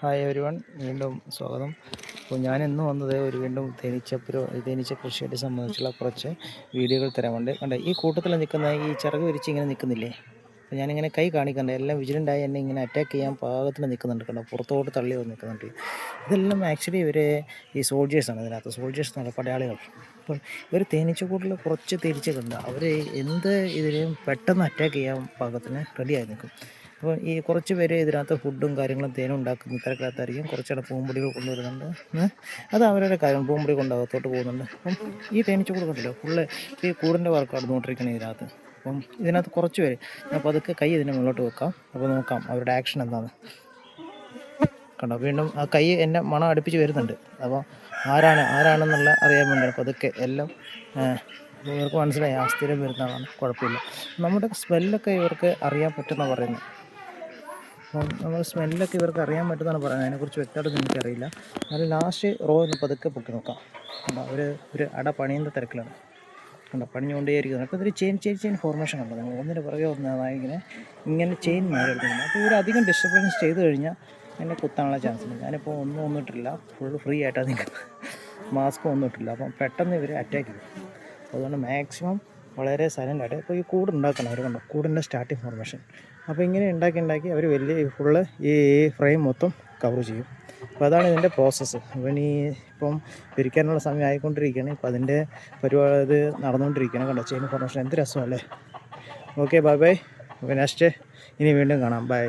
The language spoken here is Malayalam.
ഹായ് എവരിവൺ, വീണ്ടും സ്വാഗതം. അപ്പോൾ ഞാൻ ഇന്ന് വന്നത് വീണ്ടും തേനീച്ച കൃഷിയായിട്ട് സംബന്ധിച്ചുള്ള കുറച്ച് വീഡിയോകൾ തരാൻ വേണ്ടി കണ്ടേ. ഈ കൂട്ടത്തിൽ നിൽക്കുന്ന ഈ ചിറക് വിരിച്ച് ഇങ്ങനെ നിൽക്കുന്നില്ലേ, അപ്പോൾ ഞാനിങ്ങനെ കൈ കാണിക്കണ്ടേ, എല്ലാം വിജിലൻ്റായി എന്നെ ഇങ്ങനെ അറ്റാക്ക് ചെയ്യാൻ പാകത്തിന് നിൽക്കുന്നുണ്ട്. കണ്ടോ, പുറത്തോട്ട് തള്ളി വന്ന് നിൽക്കുന്നുണ്ട്. ഇതെല്ലാം ആക്ച്വലി ഇവർ ഈ സോൾജേഴ്സാണ്. ഇതിനകത്ത് സോൾജേഴ്സ് എന്നല്ല, പടയാളികൾ. അപ്പം ഇവർ തേനീച്ചക്കൂട്ടിൽ കുറച്ച് തേനീച്ചകളുണ്ട്. അവർ എന്ത് ഇതിനെയും പെട്ടെന്ന് അറ്റാക്ക് ചെയ്യാൻ പാകത്തിന് റെഡിയായി നിൽക്കും. അപ്പോൾ ഈ കുറച്ച് പേര് ഇതിനകത്ത് ഫുഡും കാര്യങ്ങളും തേനും ഉണ്ടാക്കുന്ന തിരക്കകത്തായിരിക്കും. കുറച്ചിടെ പൂമ്പൊടികൾ കൊണ്ടുവരുന്നുണ്ട്. അത് അവരുടെ കാര്യം, പൂമ്പൊടി കൊണ്ടകത്തോട്ട് പോകുന്നുണ്ട്. അപ്പം ഈ തേനീച്ചക്കൂട് കണ്ടല്ലോ, ഫുള്ള് ഈ കൂടിൻ്റെ വർക്ക് നടന്നുകൊണ്ടിരിക്കണം ഇതിനകത്ത്. അപ്പം ഇതിനകത്ത് കുറച്ച് പേര്, അപ്പോൾ അതൊക്കെ കൈ ഇതിൻ്റെ മുന്നോട്ട് വെക്കാം. അപ്പോൾ നോക്കാം അവരുടെ ആക്ഷൻ എന്താണ്. കണ്ടോ, വീണ്ടും ആ കൈ എന്നെ മണം അടുപ്പിച്ച് വരുന്നുണ്ട്. അപ്പോൾ ആരാണെന്നുള്ള അറിയാൻ വേണ്ടിയാണ്. അപ്പോൾ അതൊക്കെ എല്ലാം ഇവർക്ക് മനസ്സിലായി, ആ സ്ഥിരം വരുന്നതാണ്, കുഴപ്പമില്ല. നമ്മുടെ സ്മെല്ലൊക്കെ ഇവർക്ക് അറിയാൻ പറ്റുന്ന പറയുന്നത്. അപ്പം നമ്മൾ സ്മെല്ലൊക്കെ ഇവർക്ക് അറിയാൻ പറ്റുന്നതാണ് പറയുന്നത്. അതിനെക്കുറിച്ച് വ്യക്തമായിട്ട് എനിക്കറിയില്ല. അത് ലാസ്റ്റ് റോ ഒന്ന് പതുക്കെ പൊക്കി നോക്കാം. കണ്ടോ, ഒരു അട പണിയുന്ന തിരക്കിലാണ്. കണ്ടോ, പണിഞ്ഞുകൊണ്ടേയിരിക്കുന്നത്. അപ്പോൾ ഇതൊരു ചെയിൻ ഫോർമേഷൻ കണ്ടോ, നിങ്ങൾ ഒന്നിന് പുറകെ ഒന്നായി ഇങ്ങനെ ചെയിൻ മാറിയെടുക്കുന്നുണ്ട്. അപ്പോൾ ഇവരധികം ഡിസ്റ്റർബൻസ് ചെയ്ത് കഴിഞ്ഞാൽ എന്നെ കുത്താനുള്ള ചാൻസ് ഉണ്ട്. ഞാനിപ്പോൾ ഒന്നും ഇട്ടില്ല, ഫുൾ ഫ്രീ ആയിട്ടാണ് നിൽക്കുന്നത്, മാസ്ക് ഒന്നും ഇട്ടില്ല. അപ്പം പെട്ടെന്ന് ഇവർ അറ്റാക്ക് ചെയ്യും. അതുകൊണ്ട് മാക്സിമം വളരെ സൈലൻ്റായിട്ട് ഇപ്പോൾ ഈ കൂട് ഉണ്ടാക്കണം. അവർ കണ്ടോ, കൂടിൻ്റെ സ്റ്റാർട്ടിങ് ഫോർമേഷൻ. അപ്പോൾ ഇങ്ങനെ ഉണ്ടാക്കി അവർ വലിയ ഫുള്ള് ഈ ഫ്രെയിം മൊത്തം കവർ ചെയ്യും. അപ്പോൾ അതാണ് ഇതിൻ്റെ പ്രോസസ്സ്. അപ്പം ഇപ്പം പിരിക്കാനുള്ള സമയം ആയിക്കൊണ്ടിരിക്കുകയാണ്. ഇപ്പോൾ അതിൻ്റെ പരിപാടി ഇത് നടന്നുകൊണ്ടിരിക്കുകയാണ്. കണ്ടോ, ചെയിൻ ഫോർമേഷൻ എന്ത് രസമല്ലേ. Okay, by. അപ്പോൾ നെക്സ്റ്റ് ഇനി വീണ്ടും കാണാം. ബൈ.